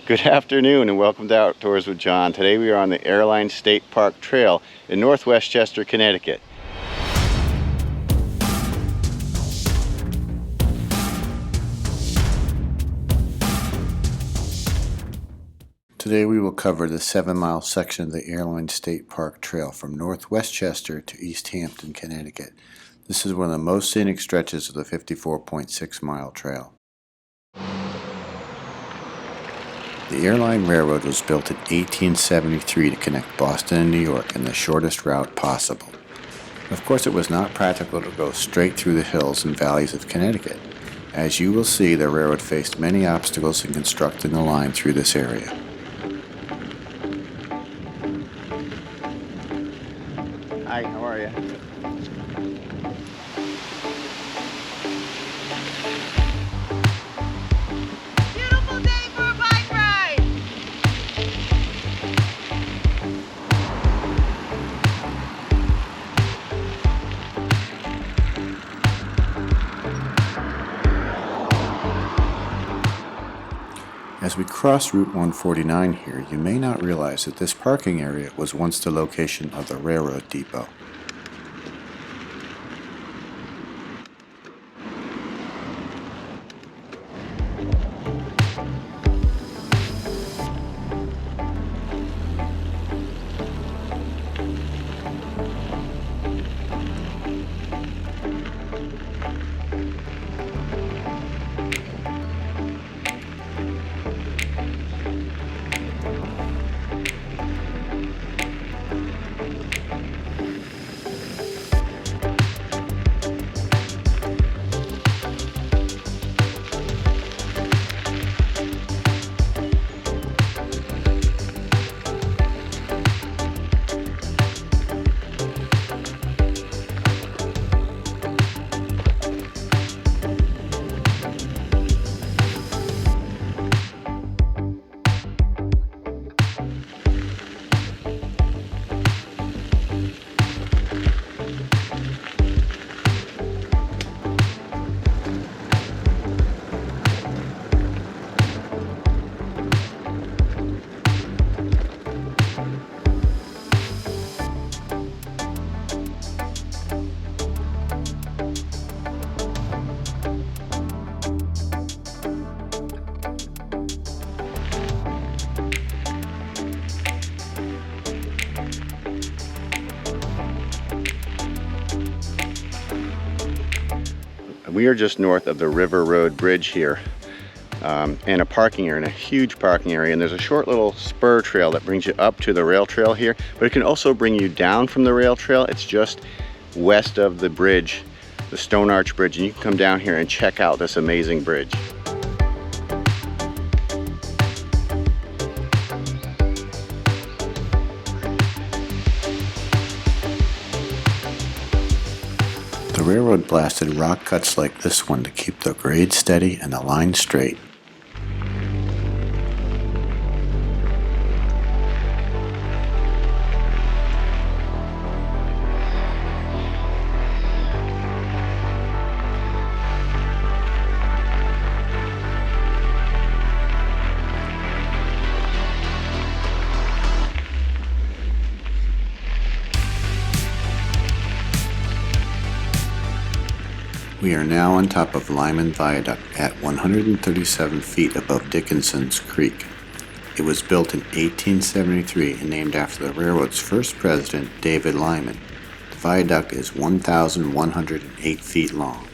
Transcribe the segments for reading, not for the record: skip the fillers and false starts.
Good afternoon and welcome to Outdoors with John. Today we are on the Airline State Park Trail in North Westchester, Connecticut. Today we will cover the 7-mile section of the Airline State Park Trail from North Westchester to East Hampton, Connecticut. This is one of the most scenic stretches of the 54.6-mile trail. The Airline Railroad was built in 1873 to connect Boston and New York in the shortest route possible. Of course, it was not practical to go straight through the hills and valleys of Connecticut. As you will see, the railroad faced many obstacles in constructing the line through this area. Hi, how are you? Beautiful day for a bike ride! As we cross Route 149 here, you may not realize that this parking area was once the location of the railroad depot. We are just north of the River Road Bridge here, and a parking area, and a huge parking area, and there's a short little spur trail that brings you up to the rail trail here, but it can also bring you down from the rail trail. It's just west of the bridge, the Stone Arch Bridge, and you can come down here and check out this amazing bridge. The railroad blasted rock cuts like this one to keep the grade steady and the line straight. We are now on top of Lyman Viaduct at 137 feet above Dickinson's Creek. It was built in 1873 and named after the railroad's first president, David Lyman. The viaduct is 1,108 feet long.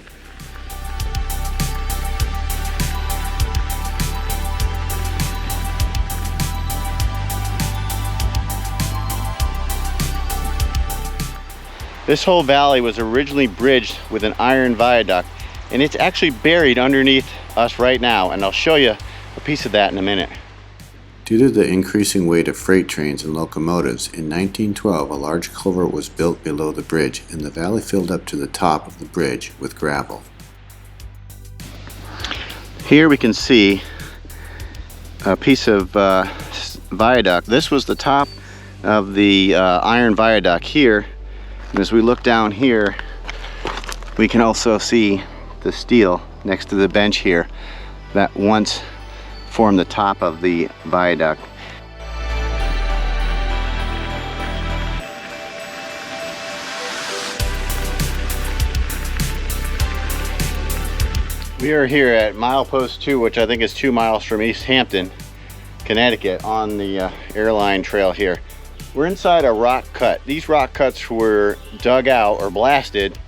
This whole valley was originally bridged with an iron viaduct, and it's actually buried underneath us right now, and I'll show you a piece of that in a minute. Due to the increasing weight of freight trains and locomotives, in 1912 a large culvert was built below the bridge, and the valley filled up to the top of the bridge with gravel. Here we can see a piece of viaduct. This was the top of the iron viaduct here. And as we look down here, we can also see the steel next to the bench here that once form the top of the viaduct. We are here at milepost 2, which I think is 2 miles from East Hampton, Connecticut, on the Airline Trail here. We're inside a rock cut. These rock cuts were dug out or blasted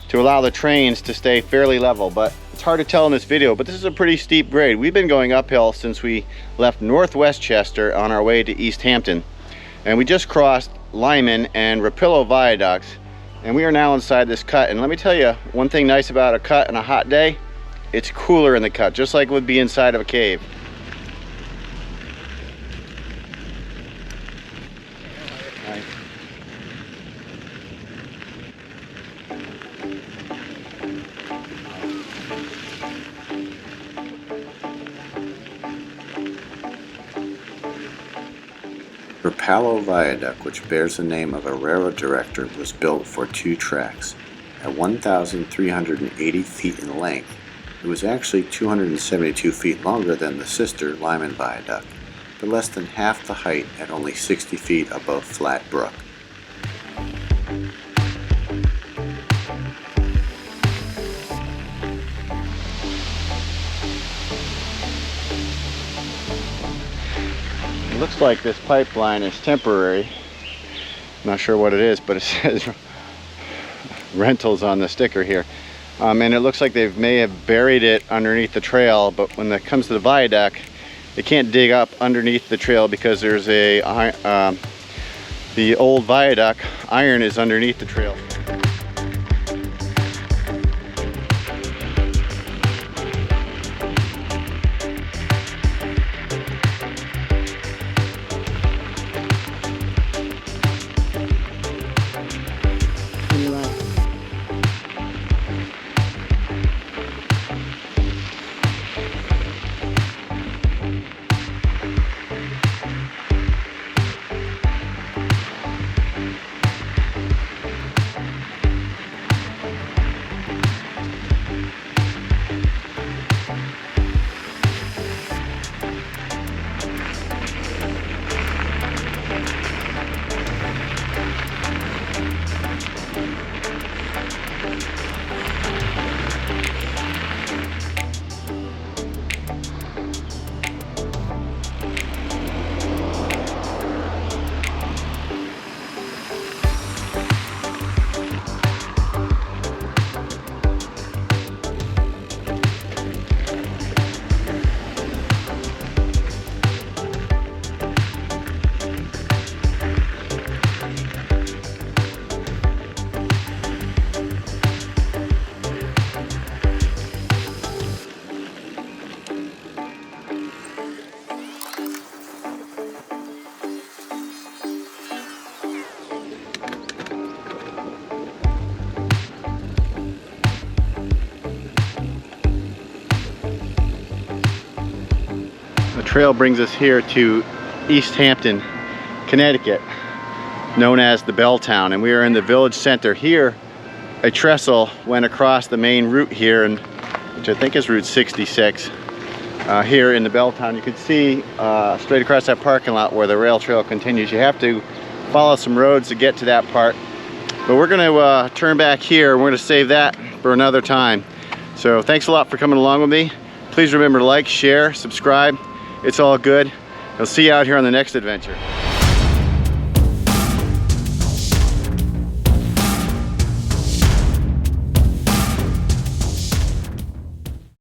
to allow the trains to stay fairly level, but it's hard to tell in this video, but this is a pretty steep grade. We've been going uphill since we left North Westchester on our way to East Hampton, and we just crossed Lyman and Rapillo viaducts, and we are now inside this cut. And let me tell you, one thing nice about a cut on a hot day, it's cooler in the cut, just like it would be inside of a cave. Nice. Rapillo Viaduct, which bears the name of a railroad director, was built for 2 tracks. At 1,380 feet in length, it was actually 272 feet longer than the sister Lyman Viaduct, but less than half the height at only 60 feet above Flat Brook. It looks like this pipeline is temporary. I'm not sure what it is, but it says rentals on the sticker here. And it looks like they may have buried it underneath the trail, but when it comes to the viaduct, they can't dig up underneath the trail because there's a the old viaduct iron is underneath the trail. Trail brings us here to East Hampton, Connecticut, known as the Bell Town, and we are in the village center. Here a trestle went across the main route here, and which I think is Route 66 here in the Bell Town. You can see straight across that parking lot where the rail trail continues. You have to follow some roads to get to that part, but we're going to turn back here. We're going to save that for another time. So thanks a lot for coming along with me. Please remember to like, share, subscribe. It's all good. I'll see you out here on the next adventure.